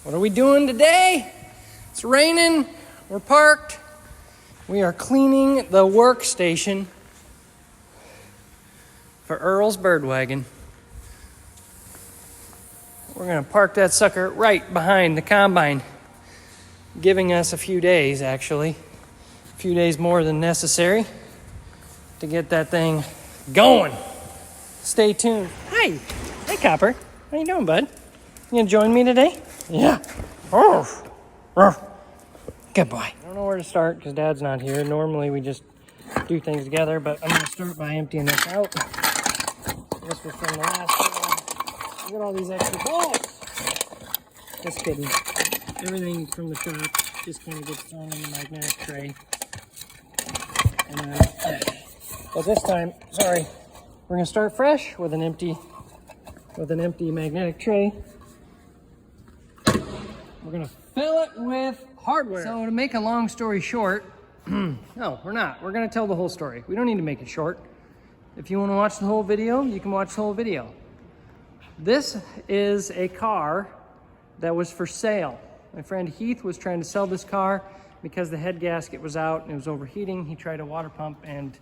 What are we doing today? It's raining. We're parked. We are cleaning the workstation for Earl's bird wagon. We're going to park that sucker right behind the combine, giving us a few days, actually. A few days more than necessary to get that thing going. Stay tuned. Hi. Hey, Copper. How you doing, bud? You gonna join me today? Yeah. Oh. Good boy. I don't know where to start because Dad's not here. Normally we just do things together, but I'm gonna start by emptying this out. This was from the last one. Look at all these extra balls. Just kidding. Everything from the shop just kind of gets thrown in the magnetic tray. And but this time, sorry, we're gonna start fresh with an empty magnetic tray. We're gonna fill it with hardware. So to make a long story short, no, we're not. We're gonna tell the whole story. We don't need to make it short. If you want to watch the whole video, you can watch the whole video. This is a car that was for sale. My friend Heath was trying to sell this car because the head gasket was out and it was overheating. He tried a water pump and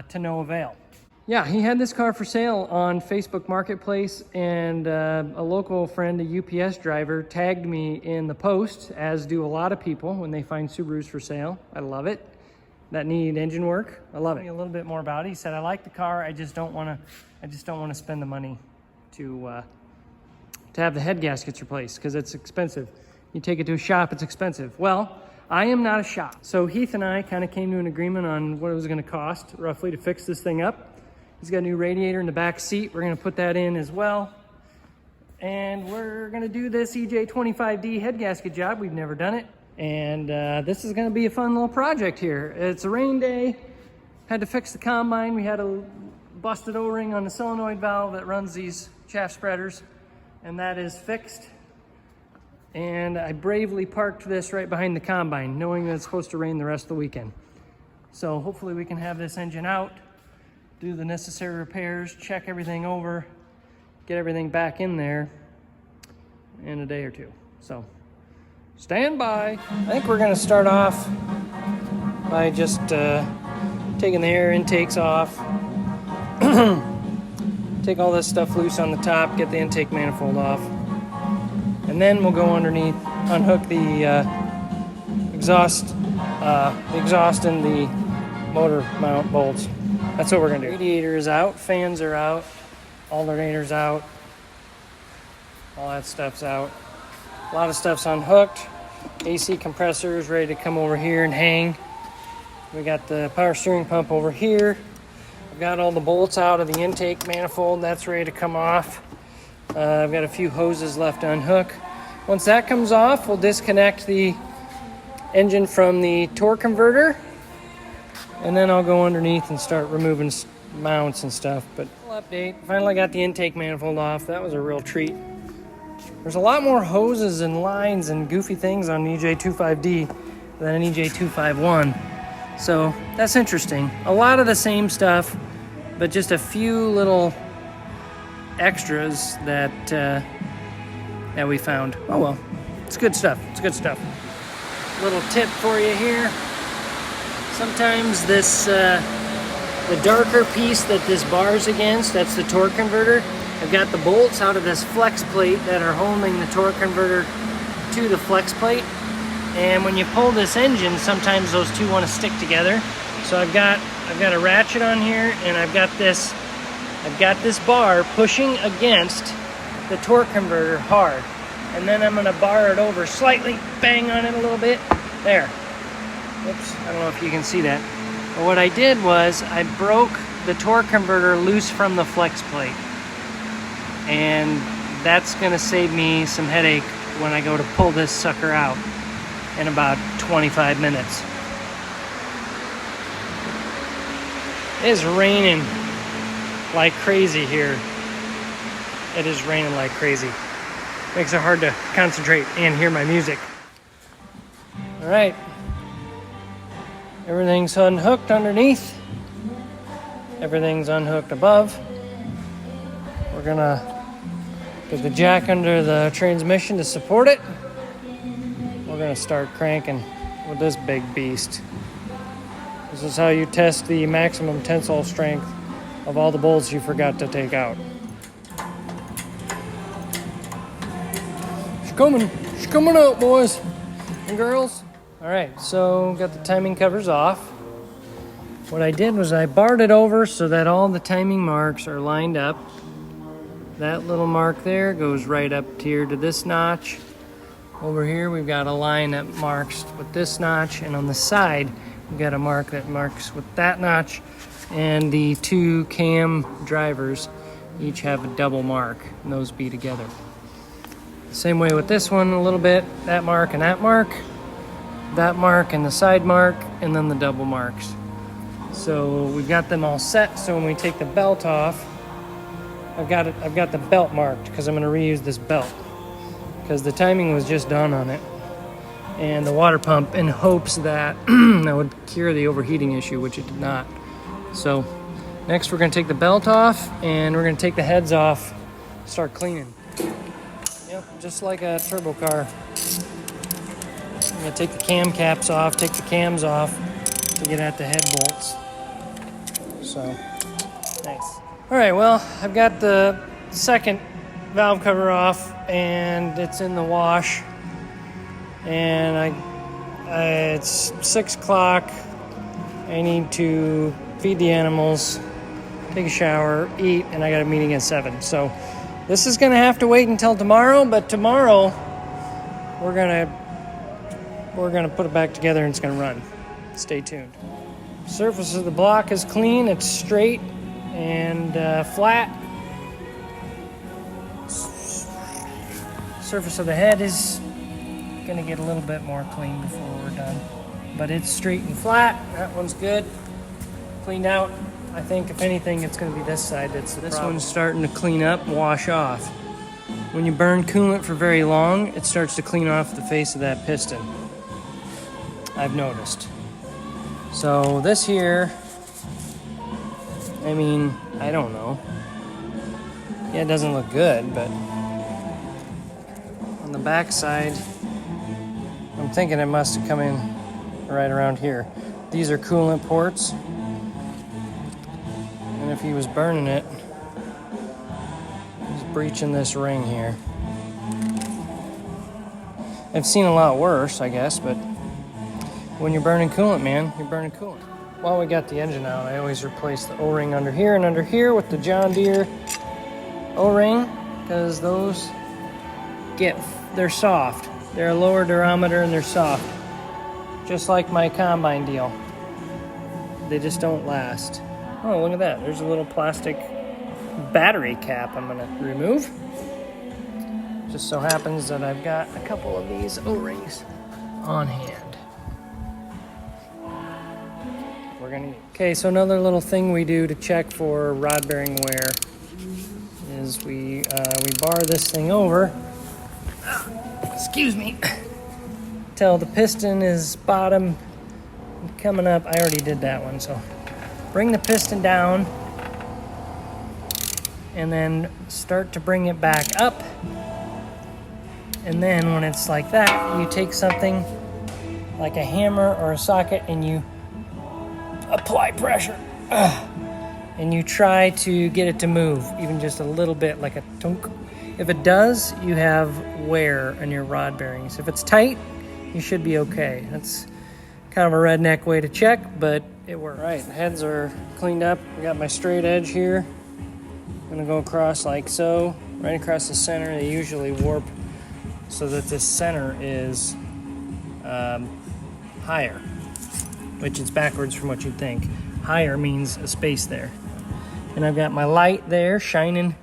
to no avail. Yeah, he had this car for sale on Facebook Marketplace, and a local friend, a UPS driver, tagged me in the post, as do a lot of people when they find Subarus for sale. I love it. That need engine work. I love it. A little bit more about it. He said, "I like the car. I just don't want to spend the money to have the head gaskets replaced because it's expensive. You take it to a shop, it's expensive." Well, I am not a shop. So Heath and I kind of came to an agreement on what it was going to cost roughly to fix this thing up. He's got a new radiator in the back seat. We're going to put that in as well. And we're going to do this EJ25D head gasket job. We've never done it. And this is going to be a fun little project here. It's a rain day. Had to fix the combine. We had a busted O-ring on the solenoid valve that runs these chaff spreaders. And that is fixed. And I bravely parked this right behind the combine, knowing that it's supposed to rain the rest of the weekend. So hopefully we can have this engine out, do the necessary repairs, check everything over, get everything back in there in a day or two. So stand by. I think we're gonna start off by just taking the air intakes off. Take all this stuff loose on the top, get the intake manifold off. And then we'll go underneath, unhook the exhaust and the motor mount bolts. That's what we're gonna do. Radiator is out, fans are out, alternator's out, all that stuff's out. A lot of stuff's unhooked. AC compressor is ready to come over here and hang. We got the power steering pump over here. I've got all the bolts out of the intake manifold. That's ready to come off. I've got a few hoses left to unhook. Once that comes off, we'll disconnect the engine from the torque converter, and then I'll go underneath and start removing mounts and stuff. But update, finally got the intake manifold off. That was a real treat. There's a lot more hoses and lines and goofy things on an EJ25D than an EJ251. So that's interesting. A lot of the same stuff, but just a few little extras that we found. Oh well, it's good stuff. It's good stuff. Little tip for you here. Sometimes this, the darker piece that this bar's against, that's the torque converter. I've got the bolts out of this flex plate that are holding the torque converter to the flex plate. And when you pull this engine, sometimes those two want to stick together. So I've got a ratchet on here, and I've got this bar pushing against the torque converter hard. And then I'm gonna bar it over slightly, bang on it a little bit. There. Oops, I don't know if you can see that. But what I did was I broke the torque converter loose from the flex plate. And that's gonna save me some headache when I go to pull this sucker out in about 25 minutes. It is raining like crazy here. It is raining like crazy. Makes it hard to concentrate and hear my music. All right. Everything's unhooked underneath. Everything's unhooked above. We're gonna Get the jack under the transmission to support it. We're gonna start cranking with this big beast. This is how you test the maximum tensile strength of all the bolts you forgot to take out. She's coming out, boys and girls. All right, so got the timing covers off. What I did was I barred it over so that all the timing marks are lined up. That little mark there goes right up here to this notch. Over here, we've got a line that marks with this notch, and on the side, we've got a mark that marks with that notch, and the two cam drivers each have a double mark, and those be together. Same way with this one a little bit, that mark and that mark the side mark, and then the double marks. So we've got them all set, so when we take the belt off, I've got the belt marked because I'm going to reuse this belt because the timing was just done on it, and the water pump, in hopes that that would cure the overheating issue, which it did not. So next we're going to take the belt off and we're going to take the heads off, start cleaning. Yep, just like a turbo car. I'm going to take the cam caps off, take the cams off to get at the head bolts. So, nice. All right, well, I've got the second valve cover off and it's in the wash. And it's 6 o'clock. I need to feed the animals, take a shower, eat, and I got a meeting at 7. So this is gonna have to wait until tomorrow, but tomorrow we're gonna put it back together and it's gonna run. Stay tuned. Surface of the block is clean, it's straight and flat. Surface of the head is gonna get a little bit more clean before we're done, but it's straight and flat. That one's good, cleaned out. I think if anything, it's gonna be this side that's the problem. This one's starting to clean up, wash off. When you burn coolant for very long, it starts to clean off the face of that piston, I've noticed. So this here, I mean, I don't know. Yeah, it doesn't look good, but on the back side, I'm thinking it must have come in right around here. These are coolant ports. And if he was burning it, he's breaching this ring here. I've seen a lot worse, I guess, but when you're burning coolant, man, you're burning coolant. While we got the engine out, I always replace the O-ring under here and under here with the John Deere O-ring, because those they're soft. They're a lower diameter and they're soft. Just like my combine deal. They just don't last. Oh, look at that. There's a little plastic battery cap I'm gonna remove. Just so happens that I've got a couple of these O-rings on hand. We're gonna need. Okay, so another little thing we do to check for rod bearing wear is we bar this thing over. Excuse me. Till the piston is bottom coming up. I already did that one, so bring the piston down and then start to bring it back up. And then when it's like that, you take something like a hammer or a socket and you apply pressure. And you try to get it to move, even just a little bit, like a tunk. If it does, you have wear on your rod bearings. If it's tight, you should be okay. That's kind of a redneck way to check, but it works. All right, heads are cleaned up. I got my straight edge here. I'm gonna go across like so, right across the center. They usually warp so that this center is higher, which is backwards from what you'd think. Higher means a space there. And I've got my light there shining.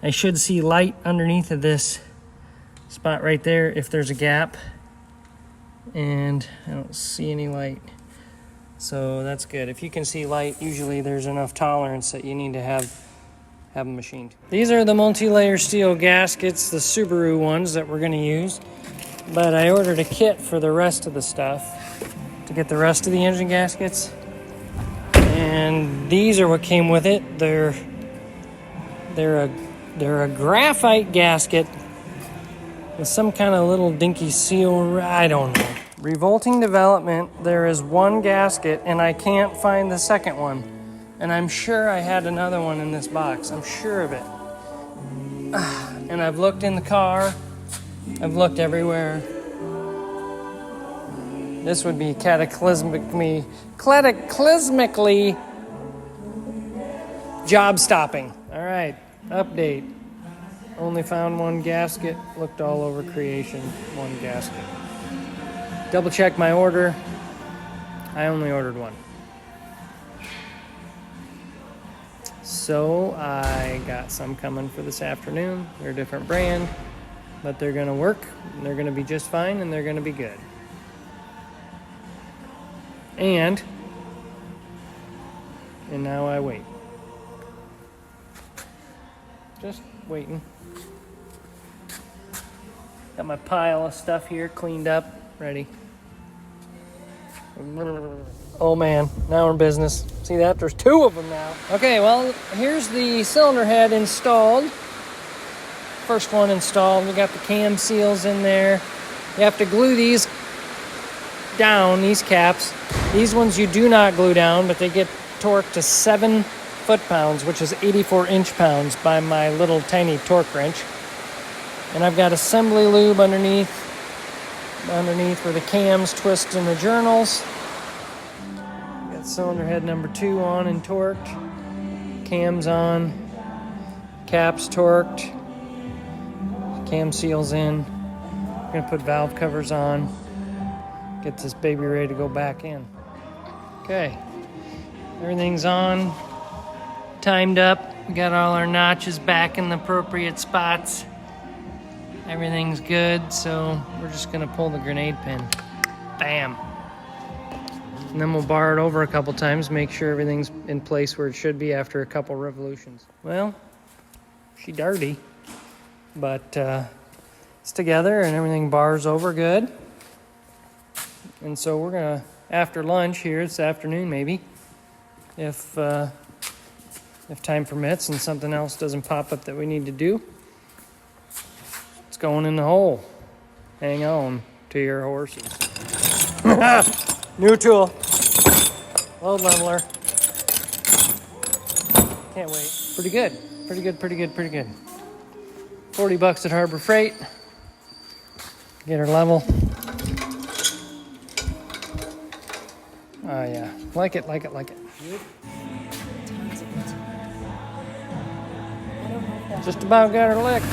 I should see light underneath of this spot right there if there's a gap. And I don't see any light. So that's good. If you can see light, usually there's enough tolerance that you need to have them machined. These are the multi-layer steel gaskets, the Subaru ones that we're gonna use. But I ordered a kit for the rest of the stuff to get the rest of the engine gaskets. And these are what came with it. They're a They're a graphite gasket with some kind of little dinky seal. I don't know. Revolting development. There is one gasket and I can't find the second one. And I'm sure I had another one in this box. I'm sure of it. And I've looked in the car. I've looked everywhere. This would be cataclysmically job stopping. All right, update. Only found one gasket. Looked all over creation. One gasket. Double check my order. I only ordered one. So I got some coming for this afternoon. They're a different brand, but they're gonna work, and they're gonna be just fine, and they're gonna be good. And now I wait. Just waiting. Got my pile of stuff here cleaned up, ready. Oh man, now we're in business. See that? There's two of them now. Okay, well, here's the cylinder head installed. First one installed. We got the cam seals in there. You have to glue these down, these caps. These ones you do not glue down, but they get torqued to 7 foot-pounds, which is 84 inch-pounds by my little tiny torque wrench. And I've got assembly lube underneath where the cams twist in the journals. Got cylinder head number 2 on and torqued. Cams on. Caps torqued. Cam seals in. We're going to put valve covers on. Get this baby ready to go back in. Okay. Everything's on. Timed up. We got all our notches back in the appropriate spots. Everything's good, so we're just gonna pull the grenade pin. Bam. And then we'll bar it over a couple times, make sure everything's in place where it should be after a couple revolutions. Well, she dirty, but it's together and everything bars over good. And so we're gonna, after lunch here this afternoon maybe, if time permits and something else doesn't pop up that we need to do, it's going in the hole. Hang on to your horses. New tool. Load leveler. Can't wait. Pretty good. Pretty good, pretty good, pretty good. $40 at Harbor Freight. Get her level. Oh yeah. Like it, like it, like it. Just about got her licked.